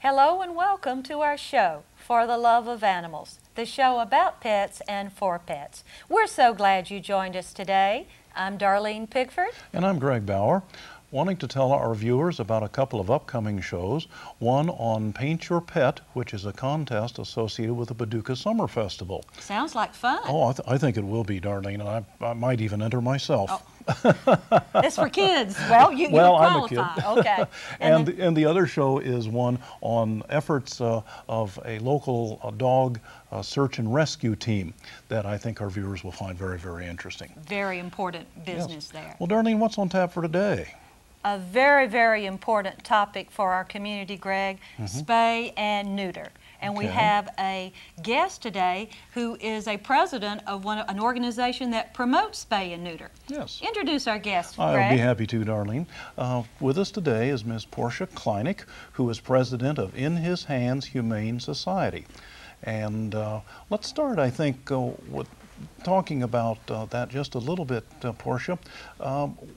Hello and welcome to our show, For the Love of Animals, the show about pets and for pets. We're so glad you joined us today. I'm Darleen Pigford. And I'm Greg Baur, wanting to tell our viewers about a couple of upcoming shows. One on Paint Your Pet, which is a contest associated with the Paducah Summer Festival. Sounds like fun. Oh, I think it will be, Darleen, and I might even enter myself. Oh. It's for kids. Well, you qualify. I'm a kid. Okay. And the other show is one on efforts of a local dog search and rescue team that I think our viewers will find very, very interesting. Very important business there. Well, Darleen, what's on tap for today? A very, very important topic for our community, Greg, spay and neuter. And we have a guest today who is a president of an organization that promotes spay and neuter. Yes. Introduce our guest, I'll Greg. be happy to, Darleen. With us today is Ms. Portia Kleinik, who is president of In His Hands Humane Society. And let's start, I think, with talking about that just a little bit, Portia.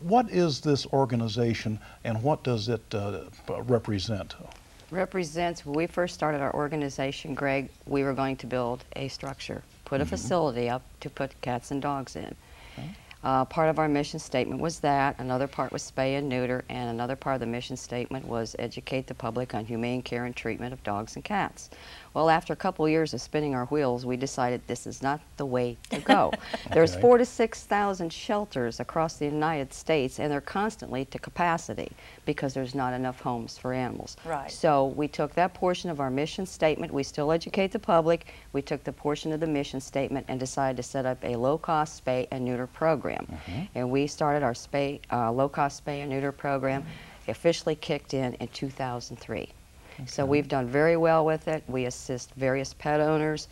What is this organization and what does it represent? Represents, when we first started our organization, Greg, we were going to build a structure, put a facility up to put cats and dogs in. Part of our mission statement was that, another part was spay and neuter, and another part of the mission statement was educate the public on humane care and treatment of dogs and cats. Well, after a couple of years of spinning our wheels, we decided this is not the way to go. There's 4,000 to 6,000 shelters across the United States, and they're constantly to capacity because there's not enough homes for animals. Right. So we took that portion of our mission statement, we still educate the public, we took the portion of the mission statement and decided to set up a low-cost spay and neuter program. And we started our low-cost spay and neuter program, officially kicked in 2003. So we've done very well with it. We assist various pet owners.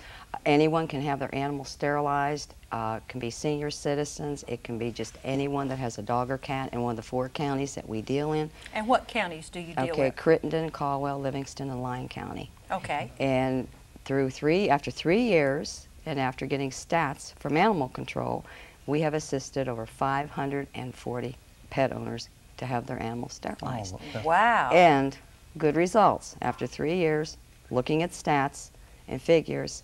Anyone can have their animals sterilized. It can be senior citizens. It can be just anyone that has a dog or cat in one of the 4 counties that we deal in. And what counties do you deal with? Okay, Crittenden, Caldwell, Livingston, and Lyon County. Okay. And after 3 years, and after getting stats from animal control, we have assisted over 540 pet owners to have their animals sterilized. Oh, wow. And good results. After 3 years, looking at stats and figures,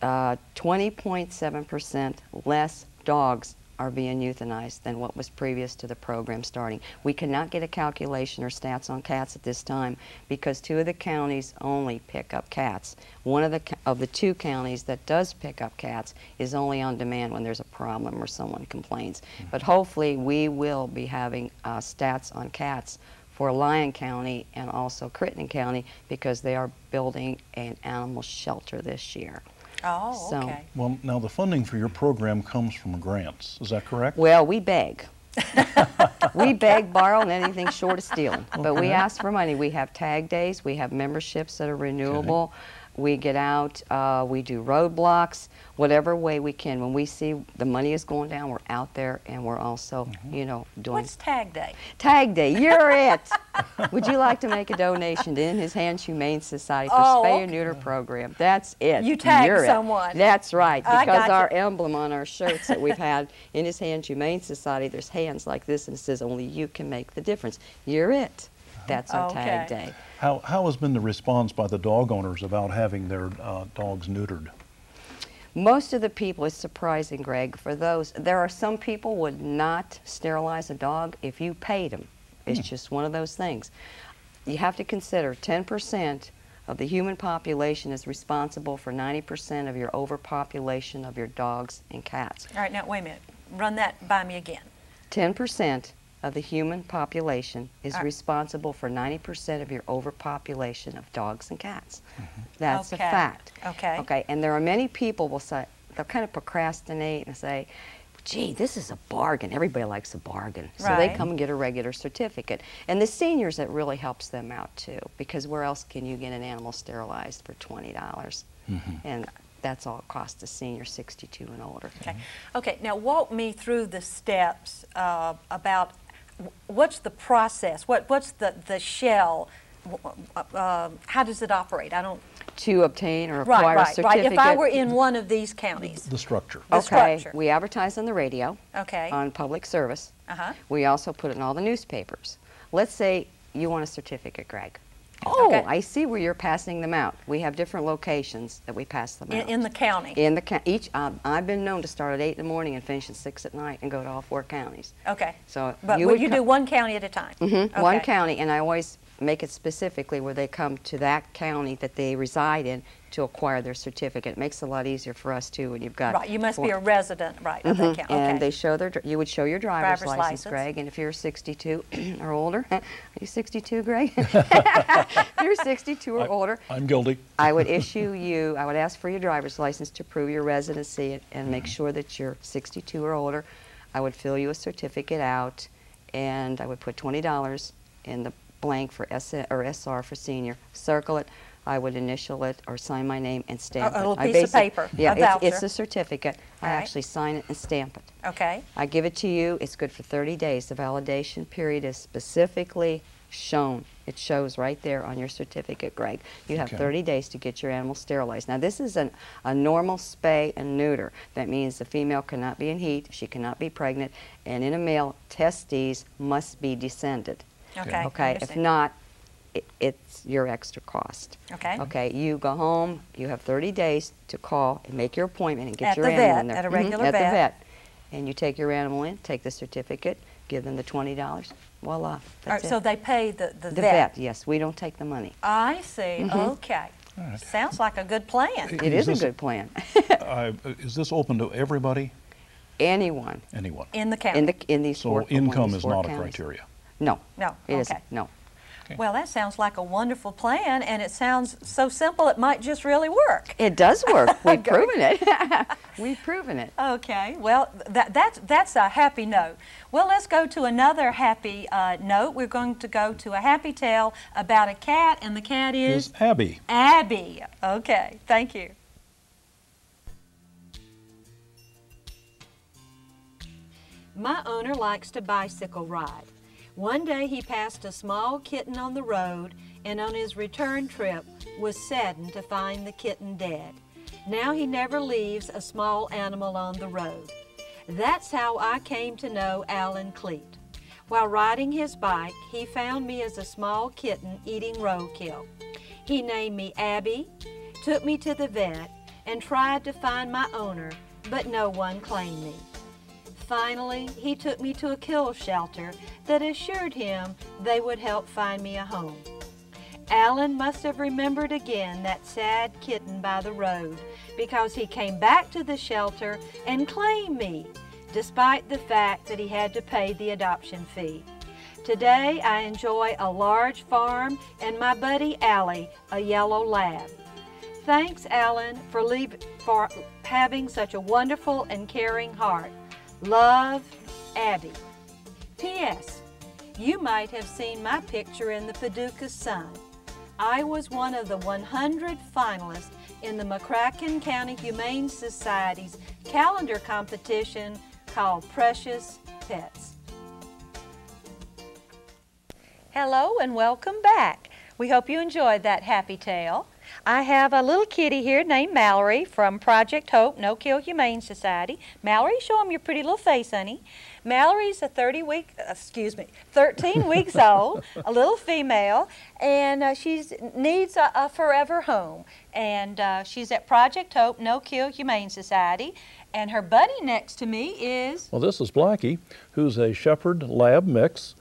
20.7% less dogs are being euthanized than what was previous to the program starting. We cannot get a calculation or stats on cats at this time because 2 of the counties only pick up cats. One of the 2 counties that does pick up cats is only on demand when there's a problem or someone complains. But hopefully we will be having stats on cats for Lyon County and also Crittenden County because they are building an animal shelter this year. Oh, So, okay. Well, now the funding for your program comes from grants. Is that correct? well, we beg. We beg, borrow, and anything short of stealing. But we ask for money. We have tag days. We have memberships that are renewable. We get out. We do roadblocks, whatever way we can. When we see the money is going down, we're out there, and we're also, you know, doing... What's Tag Day? Tag Day, you're it! Would you like to make a donation to In His Hands Humane Society for Spay and Neuter program? That's it. You tag You're someone. It. That's right, I because gotcha. our emblem on our shirts that we've had, In His Hands Humane Society, there's hands like this, and it says, only you can make the difference. You're it. That's our Tag Day. How has been the response by the dog owners about having their dogs neutered? Most of the people, it's surprising, Greg, for those, there are some people would not sterilize a dog if you paid them. It's just one of those things. You have to consider 10% of the human population is responsible for 90% of your overpopulation of your dogs and cats. All right, now wait a minute. Run that by me again. 10% of the human population is responsible for 90% of your overpopulation of dogs and cats. That's a fact. Okay, and there are many people will say, they'll kind of procrastinate and say, gee, this is a bargain. Everybody likes a bargain. So they come and get a regular certificate. And the seniors, it really helps them out too, because where else can you get an animal sterilized for $20? And that's all it costs a senior 62 and older. Okay, now walk me through the steps about what's the process, what's the shell, how does it operate? I don't... To obtain or acquire a certificate. Right. If I were in one of these counties. The structure. Okay, we advertise on the radio, okay, on public service. We also put it in all the newspapers. Let's say you want a certificate, Greg. Oh, Okay. I see where you're passing them out. We have different locations that we pass them out. In the county? In the I've been known to start at 8 in the morning and finish at 6 at night and go to all 4 counties. Okay. So But you do one county at a time? Mm-hmm. Okay. One county, and I always make it specifically where they come to that county that they reside in to acquire their certificate. It makes it a lot easier for us too when you've got. Right, you must be a resident, right, of that county. And Okay. they show you would show your driver's license, license. Greg, and if you're 62 or older, are you 62, Greg? If you're 62 or older, I'm guilty. I would ask for your driver's license to prove your residency and make sure that you're 62 or older. I would fill you a certificate out, and I would put $20 in the blank for SR for senior. Circle it. I would initial it or sign my name and stamp it. A little piece of paper, Yeah, a voucher. it's a certificate. I All right. actually sign it and stamp it. Okay. I give it to you. It's good for 30 days. The validation period is specifically shown. It shows right there on your certificate, Greg. You have Okay. 30 days to get your animal sterilized. Now, this is a normal spay and neuter. That means the female cannot be in heat, she cannot be pregnant, and in a male, testes must be descended. Okay. Okay, if understand. not, it's your extra cost. Okay. Okay, you go home, you have 30 days to call and make your appointment and get At your the animal vet, in there. at a regular at vet. the vet. And you take your animal in, take the certificate, give them the $20. Voila, All right, that's so it. they pay the The vet? vet, yes, we don't take the money. I see, okay. All right. Sounds like a good plan. It is a this- good plan. Is this open to everybody? Anyone Anyone? In the county? in these So four income these is four not a counties. criteria? No. No, It okay. isn't, no. Okay. Well, that sounds like a wonderful plan, and it sounds so simple it might just really work. It does work. We've Okay. proven it. We've proven it. Okay, well, that's a happy note. Well, let's go to another happy note. We're going to go to a happy tale about a cat, and the cat is Abby. Abby. Okay, thank you. My owner likes to bicycle ride. One day he passed a small kitten on the road, and on his return trip was saddened to find the kitten dead. Now he never leaves a small animal on the road. That's how I came to know Alan Cleet. While riding his bike, he found me as a small kitten eating roadkill. He named me Abby, took me to the vet, and tried to find my owner, but no one claimed me. Finally, he took me to a kill shelter that assured him they would help find me a home. Alan must have remembered again that sad kitten by the road, because he came back to the shelter and claimed me, despite the fact that he had to pay the adoption fee. Today, I enjoy a large farm and my buddy Allie, a yellow lab. Thanks, Alan, for having such a wonderful and caring heart. Love, Abby. P.S. You might have seen my picture in the Paducah Sun. I was one of the 100 finalists in the McCracken County Humane Society's calendar competition called Precious Pets. Hello and welcome back. We hope you enjoyed that happy tale. I have a little kitty here named Mallory from Project Hope No Kill Humane Society. Mallory, show them your pretty little face, honey. Mallory's a 13 weeks old, a little female, and she needs a forever home. And she's at Project Hope No Kill Humane Society. And her buddy next to me is... Well, this is Blackie, who's a Shepherd Lab mix.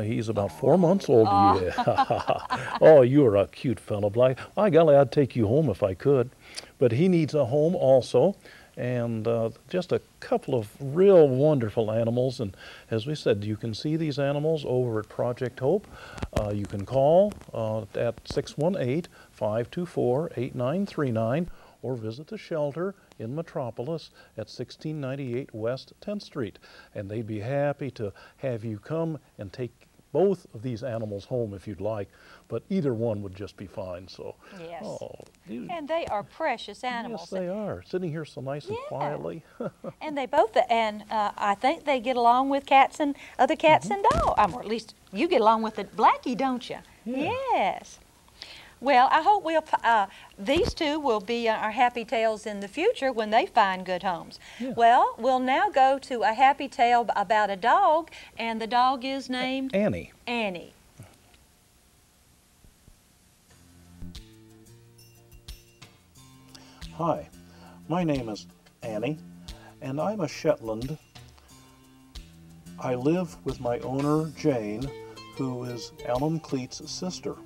He's about 4 months old. Yeah. Oh, you are a cute fellow, Black. My golly, I'd take you home if I could. But he needs a home also, and just a couple of real wonderful animals. And as we said, you can see these animals over at Project Hope. You can call at 618-524-8939 or visit the shelter in Metropolis at 1698 West 10th Street. And they'd be happy to have you come and take both of these animals home if you'd like, but either one would just be fine. So, Yes. oh, And they are precious animals. yes, they are, sitting here so nice and Yeah. quietly. And they both, and I think they get along with cats and other cats and dogs. Or at least you get along with the Blackie, don't you? Yeah. Yes. Well, I hope these two will be our happy tales in the future when they find good homes. Yeah. Well, we'll now go to a happy tale about a dog, and the dog is named Annie. Annie. Hi, my name is Annie, and I'm a Shetland. I live with my owner, Jane, who is Alan Cleet's sister.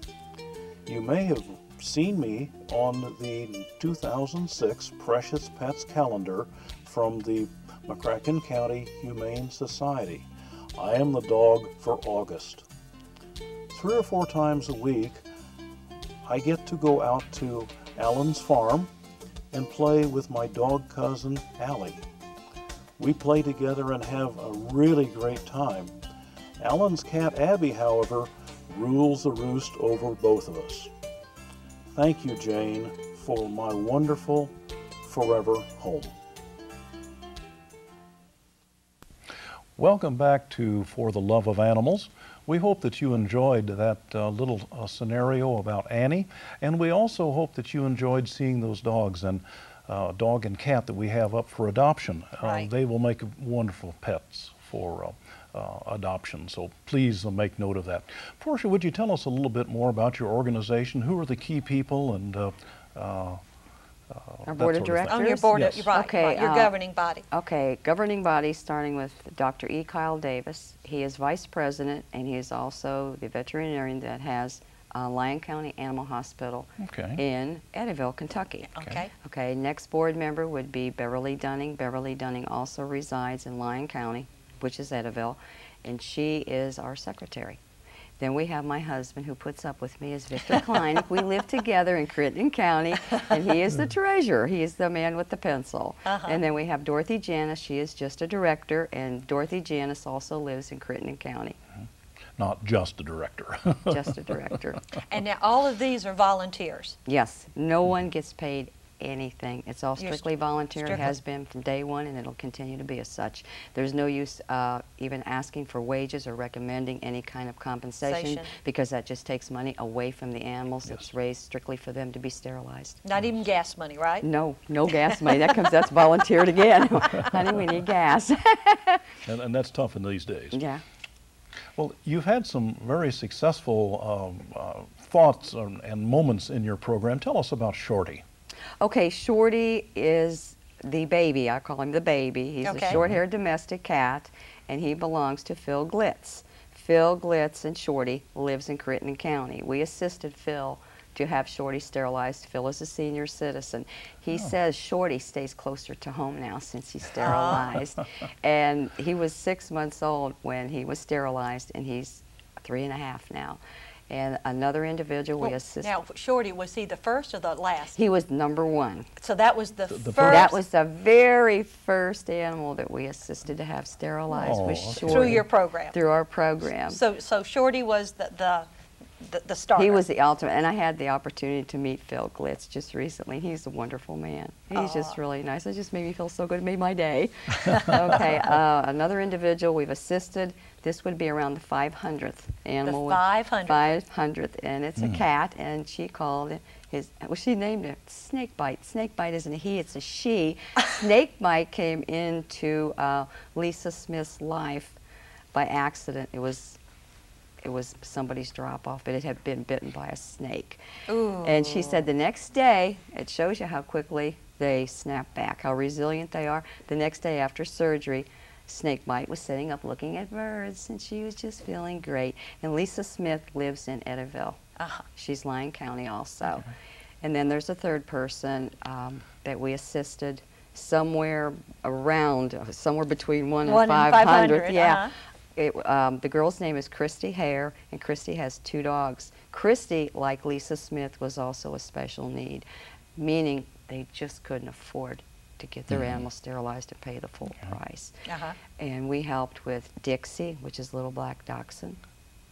You may have seen me on the 2006 Precious Pets calendar from the McCracken County Humane Society. I am the dog for August. 3 or 4 times a week, I get to go out to Alan's farm and play with my dog cousin, Allie. We play together and have a really great time. Alan's cat, Abby, however, rules the roost over both of us. Thank you, Jane, for my wonderful forever home. Welcome back to For the Love of Animals. We hope that you enjoyed that little scenario about Annie, and we also hope that you enjoyed seeing those dogs and dog and cat that we have up for adoption. Right. They will make wonderful pets for adoption, so please make note of that. Portia, would you tell us a little bit more about your organization? Who are the key people and Our board of directors? On your board, Yes. you're right, Okay, right, your governing body. Okay, governing body starting with Dr. E. Kyle Davis. He is vice president, and he is also the veterinarian that has Lyon County Animal Hospital in Eddyville, Kentucky. Okay. Okay, next board member would be Beverly Dunning. Beverly Dunning also resides in Lyon County, which is Eddyville, and she is our secretary. Then we have my husband, who puts up with me, is Victor Kleinik. We live together in Crittenden County, and he is the treasurer. He is the man with the pencil. And then we have Dorothy Janis. She is just a director, and Dorothy Janis also lives in Crittenden County. Not just a director. Just a director. And now all of these are volunteers. Yes, no one gets paid anything. It's all strictly volunteer. strictly. It has been from day one, and it'll continue to be as such. There's no use even asking for wages or recommending any kind of compensation, because that just takes money away from the animals. Yes. It's raised strictly for them to be sterilized. Not even gas money, right? No, no gas money. That's volunteered again. Honey, we need gas. and that's tough in these days. Yeah. Well, you've had some very successful thoughts and moments in your program. Tell us about Shorty. Okay, Shorty is the baby. I call him the baby. He's a short-haired domestic cat, and he belongs to Phil Glitz. Phil Glitz and Shorty lives in Crittenden County. We assisted Phil to have Shorty sterilized. Phil is a senior citizen. He says Shorty stays closer to home now since he's sterilized. And he was 6 months old when he was sterilized, and he's 3.5 now. And another individual we assisted. Now, Shorty, was he the first or the last? He was #1. So that was the first? That was the very first animal that we assisted to have sterilized. Was Shorty. Through your program? Through our program. So Shorty was the starter? He was the ultimate, and I had the opportunity to meet Phil Glitz just recently. He's a wonderful man. He's just really nice. It just made me feel so good. It made my day. Okay, another individual we've assisted. This would be around the 500th animal. The 500th. 500th, and it's a cat, and she called his, well, she named it Snakebite. Snakebite isn't a he, it's a she. Snakebite came into Lisa Smith's life by accident. It was somebody's drop-off, but it had been bitten by a snake. Ooh. And she said the next day, it shows you how quickly they snap back, how resilient they are. The next day after surgery, Snakebite was sitting up looking at birds, and she was just feeling great. And Lisa Smith lives in Eddyville. She's Lyon County also. And then there's a third person that we assisted somewhere between 1 and 500. Yeah. The girl's name is Christy Hare, and Christy has 2 dogs. Christy, like Lisa Smith, was also a special need, meaning they just couldn't afford to get their animals sterilized and pay the full price. And we helped with Dixie, which is Little Black Dachshund,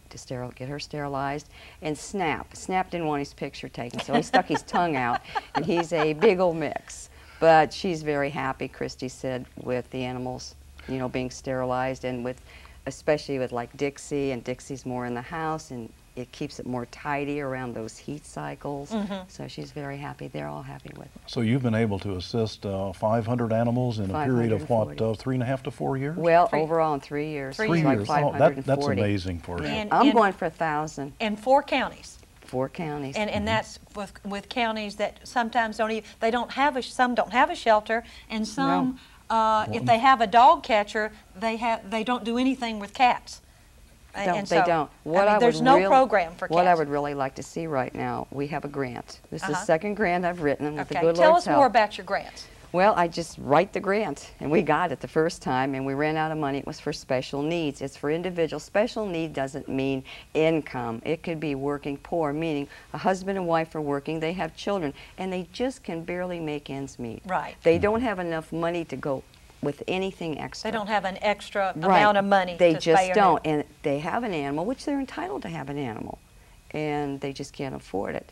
to get her sterilized, and Snap. Snap didn't want his picture taken, so he stuck his tongue out, and he's a big old mix. But she's very happy, Christy said, with the animals, you know, being sterilized, and especially with like Dixie, and Dixie's more in the house, and it keeps it more tidy around those heat cycles. So she's very happy. They're all happy with it. So you've been able to assist 500 animals in a period of what, 3.5 to 4 years? Well, overall in 3 years. 3 years. Like Oh, that's amazing for you. I'm going for 1,000. In 4 counties. 4 counties. And that's with counties that sometimes don't even, they don't have a, some don't have a shelter, and some, if they have a dog catcher, they don't do anything with cats. They don't. There's no program for cats. What I would really like to see right now, we have a grant. This is the second grant I've written, and with the good Lord's help. Tell us more about your grants. Well, I just write the grant, and we got it the first time, and we ran out of money. It was for special needs. It's for individuals. Special need doesn't mean income. It could be working poor, meaning a husband and wife are working, they have children, and they just can barely make ends meet. Right. They don't have enough money to go with anything extra. They don't have an extra amount of money They to just spay or don't, neuter. and they have an animal, which they're entitled to have an animal, and they just can't afford it.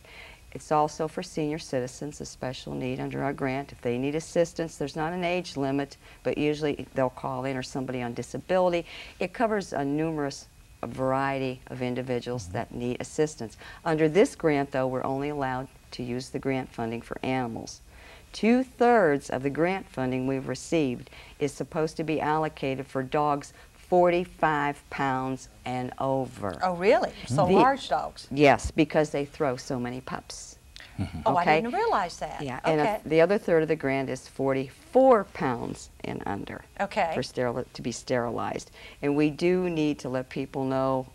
It's also for senior citizens, a special need under our grant. If they need assistance, there's not an age limit, but usually they'll call in, or somebody on disability. It covers a variety of individuals that need assistance. Under this grant, though, we're only allowed to use the grant funding for animals. 2/3 of the grant funding we've received is supposed to be allocated for dogs 45 pounds and over. Oh, really? So large dogs? Yes, because they throw so many pups. Oh, I didn't realize that. Yeah, okay. and the other third of the grant is 44 pounds and under for to be sterilized. And we do need to let people know,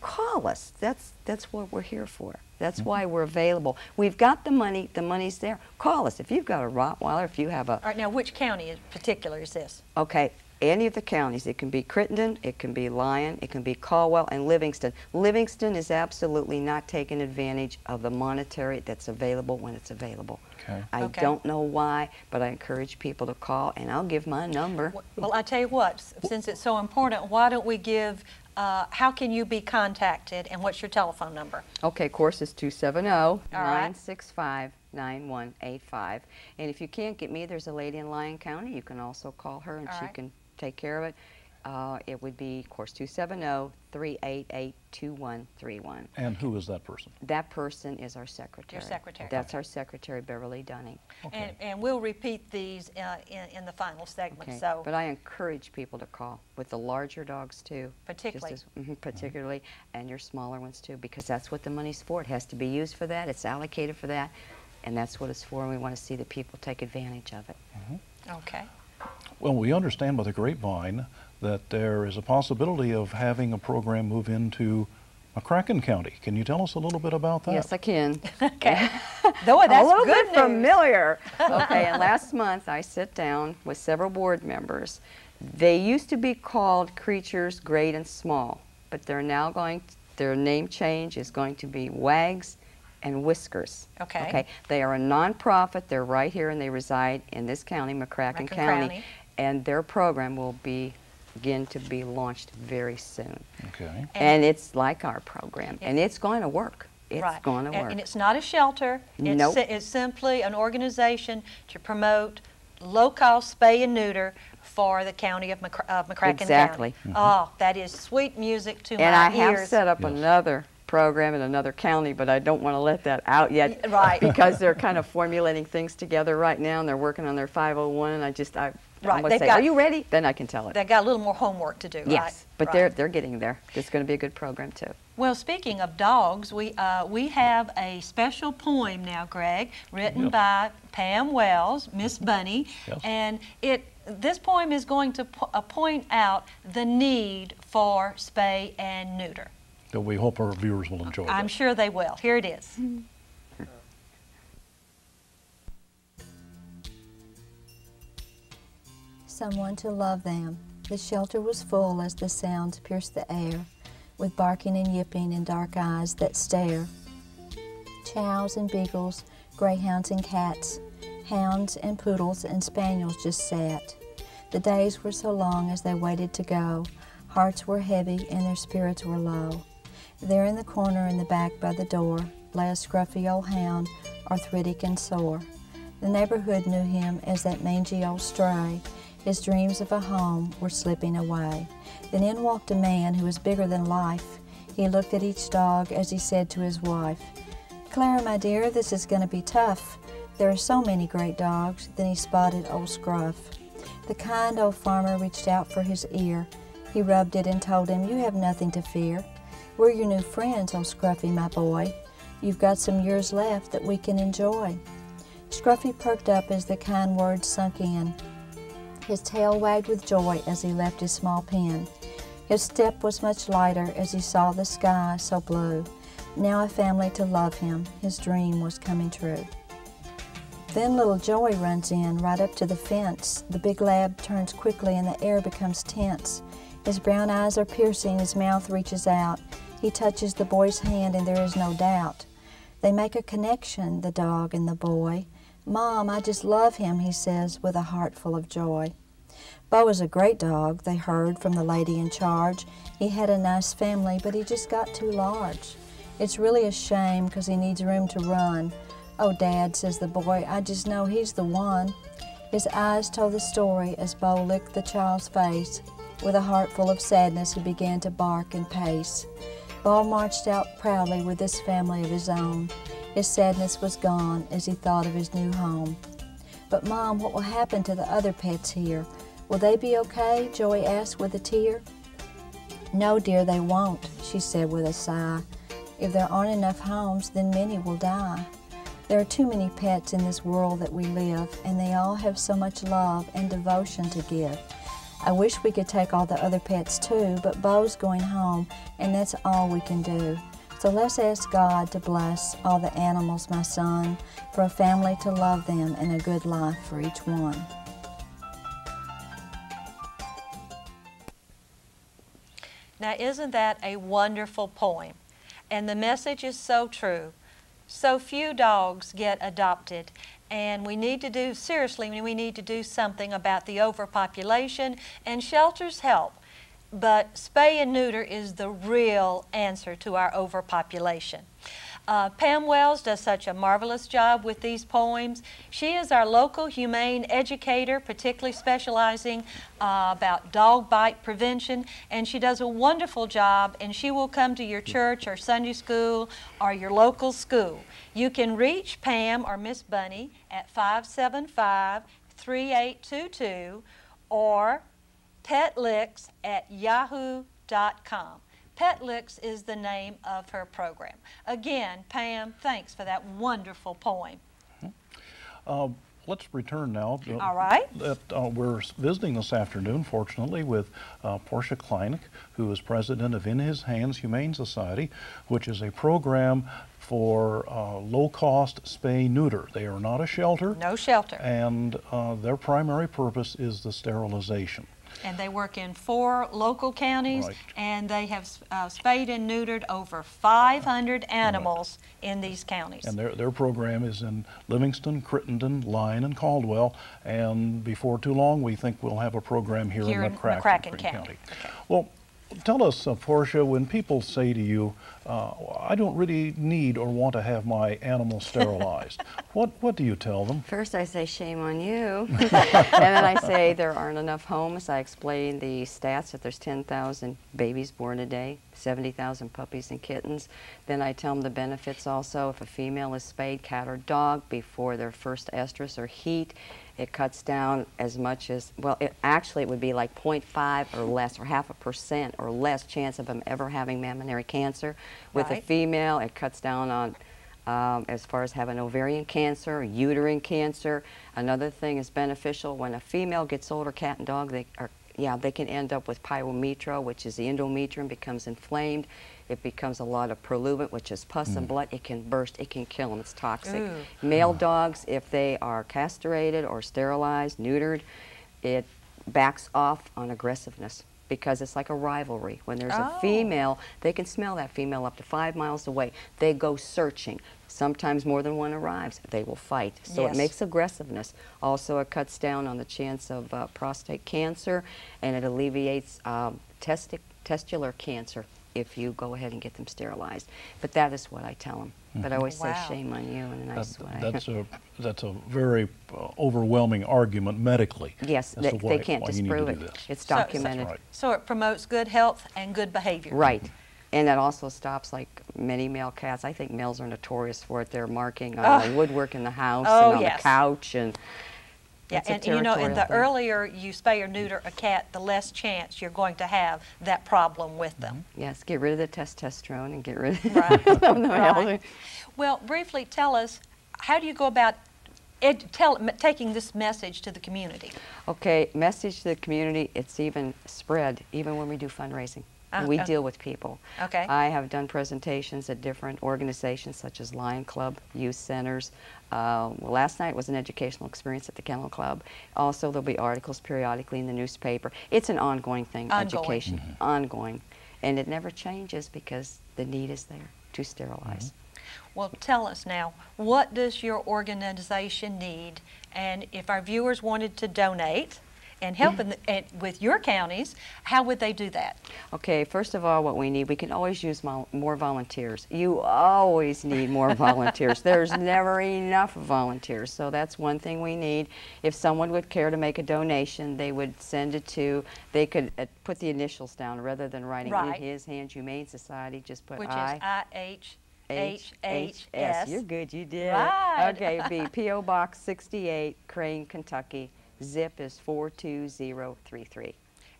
call us. That's what we're here for. That's why we're available. We've got the money. The money's there. Call us. If you've got a Rottweiler, if you have a... All right, now which county in particular is this? Okay, any of the counties. It can be Crittenden, it can be Lyon, it can be Caldwell, and Livingston. Livingston is absolutely not taking advantage of the monetary that's available when it's available. Okay. I don't know why, but I encourage people to call, and I'll give my number. Well, I tell you what, since it's so important, why don't we give, how can you be contacted, and what's your telephone number? Okay, of course, it's 270-965-9185. And if you can't get me, there's a lady in Lyon County. You can also call her, and she can take care of it. It would be, of course, 270-388-2131. And who is that person? That person is our secretary. Your secretary. That's our secretary, Beverly Dunning. Okay. And we'll repeat these in the final segment. Okay. So, but I encourage people to call with the larger dogs too. Particularly. Particularly, and your smaller ones too, because that's what the money's for. It has to be used for that. It's allocated for that, and that's what it's for, and we want to see the people take advantage of it. Okay. Well, we understand by the grapevine that there is a possibility of having a program move into McCracken County. Can you tell us a little bit about that? Yes, I can. Okay. Though that's a little good bit news. familiar. Okay, and last month I sat down with several board members. They used to be called Creatures Great and Small, but they're now their name change is going to be Wags and Whiskers. Okay. They are a non-profit. They're right here, and they reside in this county, McCracken County. And their program will begin to be launched very soon. Okay. And it's like our program, and it's going to work. It's going to work. And it's not a shelter. Nope. It's simply an organization to promote low-cost spay and neuter for the county of McCracken Exactly. County. Oh, that is sweet music to my ears. And I have set up another program in another county, but I don't want to let that out yet. Right. Because they're kind of formulating things together right now, and they're working on their 501, and I'm going to say, are you ready? Then I can tell it. They've got a little more homework to do, yes, right? but they're getting there. It's going to be a good program, too. Well, speaking of dogs, we have a special poem now, Greg, written by Pam Wells, Miss Bunny, and this poem is going to point out the need for spay and neuter. So we hope our viewers will enjoy it. I'm sure they will. Here it is. Someone to love them. The shelter was full as the sounds pierced the air, with barking and yipping and dark eyes that stare. Chows and beagles, greyhounds and cats, hounds and poodles and spaniels just sat. The days were so long as they waited to go. Hearts were heavy and their spirits were low. There in the corner in the back by the door lay a scruffy old hound, arthritic and sore. The neighborhood knew him as that mangy old stray. His dreams of a home were slipping away. Then in walked a man who was bigger than life. He looked at each dog as he said to his wife, "Clara, my dear, this is going to be tough. There are so many great dogs." Then he spotted old Scruff. The kind old farmer reached out for his ear. He rubbed it and told him, "You have nothing to fear. We're your new friends, old Scruffy, my boy. You've got some years left that we can enjoy. Scruffy perked up as the kind words sunk in. His tail wagged with joy as he left his small pen. His step was much lighter as he saw the sky so blue. Now a family to love him, his dream was coming true. Then little Joey runs in, right up to the fence. The big lab turns quickly and the air becomes tense. His brown eyes are piercing, his mouth reaches out. He touches the boy's hand and there is no doubt. They make a connection, the dog and the boy. "Mom, I just love him," he says with a heart full of joy. Beau is a great dog, they heard from the lady in charge. He had a nice family, but he just got too large. It's really a shame, 'cause he needs room to run. "Oh, Dad," says the boy, "I just know he's the one." His eyes told the story as Beau licked the child's face. With a heart full of sadness, he began to bark and pace. Beau marched out proudly with this family of his own. His sadness was gone as he thought of his new home. "But Mom, what will happen to the other pets here? Will they be okay?" Joey asked with a tear. "No, dear, they won't," she said with a sigh. "If there aren't enough homes, then many will die. There are too many pets in this world that we live, and they all have so much love and devotion to give. I wish we could take all the other pets too, but Beau's going home, and that's all we can do. So let's ask God to bless all the animals, my son, for a family to love them and a good life for each one." Now, isn't that a wonderful poem? And the message is so true. So few dogs get adopted, and we need to do, seriously, we need to do something about the overpopulation, and shelters help. But spay and neuter is the real answer to our overpopulation. Pam Wells does such a marvelous job with these poems. She is our local humane educator, particularly specializing about dog bite prevention, and she does a wonderful job, and she will come to your church or Sunday school or your local school. You can reach Pam or Miss Bunny at 575-3822 or petlicks@yahoo.com. Petlicks is the name of her program. Again, Pam, thanks for that wonderful poem. Let's return now. All right. We're visiting this afternoon, fortunately, with Portia Kleinik, who is president of In His Hands Humane Society, which is a program for low-cost spay-neuter. They are not a shelter. No shelter. And their primary purpose is the sterilization. And they work in 4 local counties, right. And they have spayed and neutered over 500 animals right. in these counties. And their program is in Livingston, Crittenden, Lyon, and Caldwell, and before too long we think we'll have a program here in McCracken County. Okay. Well, tell us, Portia, when people say to you, I don't really need or want to have my animal sterilized, what do you tell them? First I say, shame on you. And then I say there aren't enough homes. I explain the stats that there's 10,000 babies born a day, 70,000 puppies and kittens. Then I tell them the benefits also. If a female is spayed, cat or dog, before their first estrus or heat, it cuts down as much as, well, it would be like 0.5 or less, or 0.5% or less chance of them ever having mammary cancer. With right. a female, it cuts down on as far as having ovarian cancer, uterine cancer. Another thing is beneficial when a female gets older, cat and dog, they can end up with pyometria, which is the endometrium becomes inflamed. It becomes a lot of proluvent, which is pus and blood. It can burst, it can kill them, it's toxic. Ooh. Male dogs, if they are castrated or sterilized, neutered, it backs off on aggressiveness because it's like a rivalry. When there's a female, they can smell that female up to 5 miles away. They go searching. Sometimes more than one arrives. They will fight. So yes. It makes aggressiveness. Also, it cuts down on the chance of prostate cancer, and it alleviates testicular cancer if you go ahead and get them sterilized. But that is what I tell them. But I always say shame on you in a nice way. That's a very overwhelming argument medically. Yes, they can't disprove it. It's documented. So it promotes good health and good behavior. Right. And that also stops, like many male cats. I think males are notorious for it. They're marking on the woodwork in the house and on the couch. And Yeah, and you know, and the earlier you spay or neuter a cat, the less chance you're going to have that problem with them. Yes, get rid of the testosterone and get rid of Right. the Right. Well, briefly tell us, how do you go about taking this message to the community? Okay, message to the community, it's even spread, even when we do fundraising. We deal with people. Okay. I have done presentations at different organizations such as Lion Club, youth centers. Well, last night was an educational experience at the Kennel Club. Also, there'll be articles periodically in the newspaper. It's an ongoing thing, education, ongoing. And it never changes because the need is there to sterilize. Well, tell us now, what does your organization need? And if our viewers wanted to donate and help with your counties, how would they do that? Okay, first of all, what we need, we can always use more volunteers. You always need more volunteers. There's never enough volunteers, so that's one thing we need. If someone would care to make a donation, they would send it to, they could put the initials down rather than writing in his hands, Humane Society, just put Which I. is H-H-S. You're good, you did. Right. Okay, it'd be P.O. Box 68, Crane, Kentucky. Zip is 42033.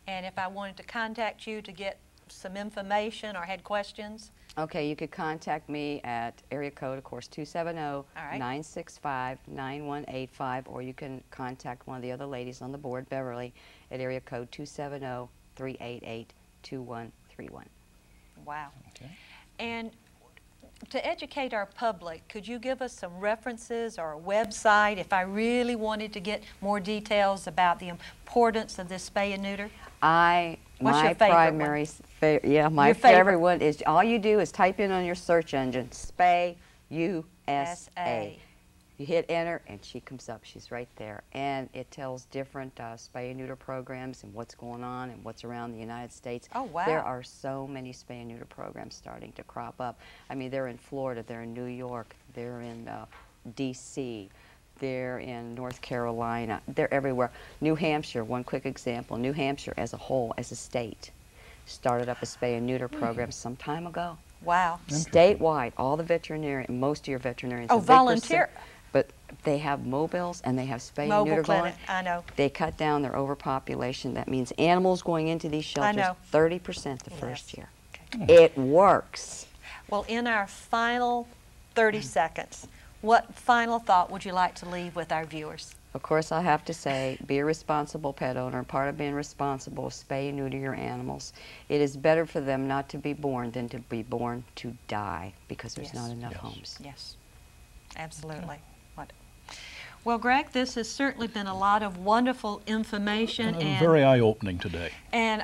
And if I wanted to contact you to get some information or had questions? Okay, you could contact me at area code, of course, 270-965-9185, or you can contact one of the other ladies on the board, Beverly, at area code 270-388-2131. Wow. Okay. And to educate our public, could you give us some references or a website if I really wanted to get more details about the importance of this spay and neuter? My favorite primary, my favorite one is, all you do is type in on your search engine, Spay USA. You hit enter and she comes up, she's right there. And it tells different spay and neuter programs and what's going on and what's around the United States. Oh, wow. There are so many spay and neuter programs starting to crop up. I mean, they're in Florida, they're in New York, they're in DC, they're in North Carolina, they're everywhere. New Hampshire, one quick example, New Hampshire as a whole, as a state, started up a spay and neuter program some time ago. Wow. Statewide, all the veterinarians, most of your veterinarians. Oh, volunteer. But they have mobiles and they have spay and neuter clinic, going. I know. They cut down their overpopulation. That means animals going into these shelters, 30% the first year. Okay. It works. Well, in our final 30 seconds, what final thought would you like to leave with our viewers? Of course, I have to say, be a responsible pet owner. Part of being responsible is spay and neuter your animals. It is better for them not to be born than to be born to die because there's not enough homes. Yes, absolutely. Okay. Well, Greg, this has certainly been a lot of wonderful information. And very eye-opening today. And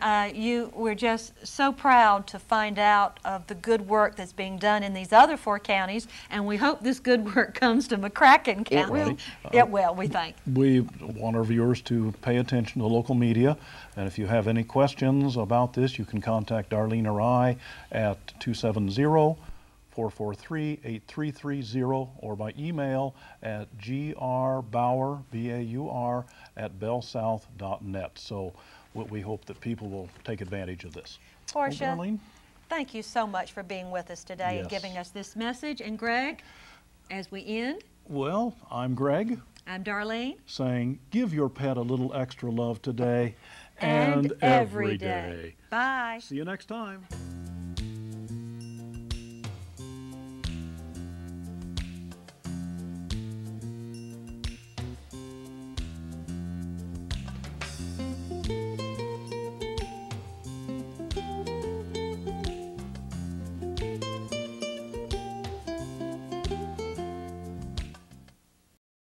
we're just so proud to find out of the good work that's being done in these other 4 counties, and we hope this good work comes to McCracken County. It will. It will, we think. We want our viewers to pay attention to local media, and if you have any questions about this, you can contact Darleen or I at 270-443-8330 or by email at grbaur, B-A-U-R, at bellsouth.net. So we hope that people will take advantage of this. Portia, well, Darleen, thank you so much for being with us today and giving us this message. And Greg, as we end. Well, I'm Greg. I'm Darlene. Saying, give your pet a little extra love today and every day. Bye. See you next time.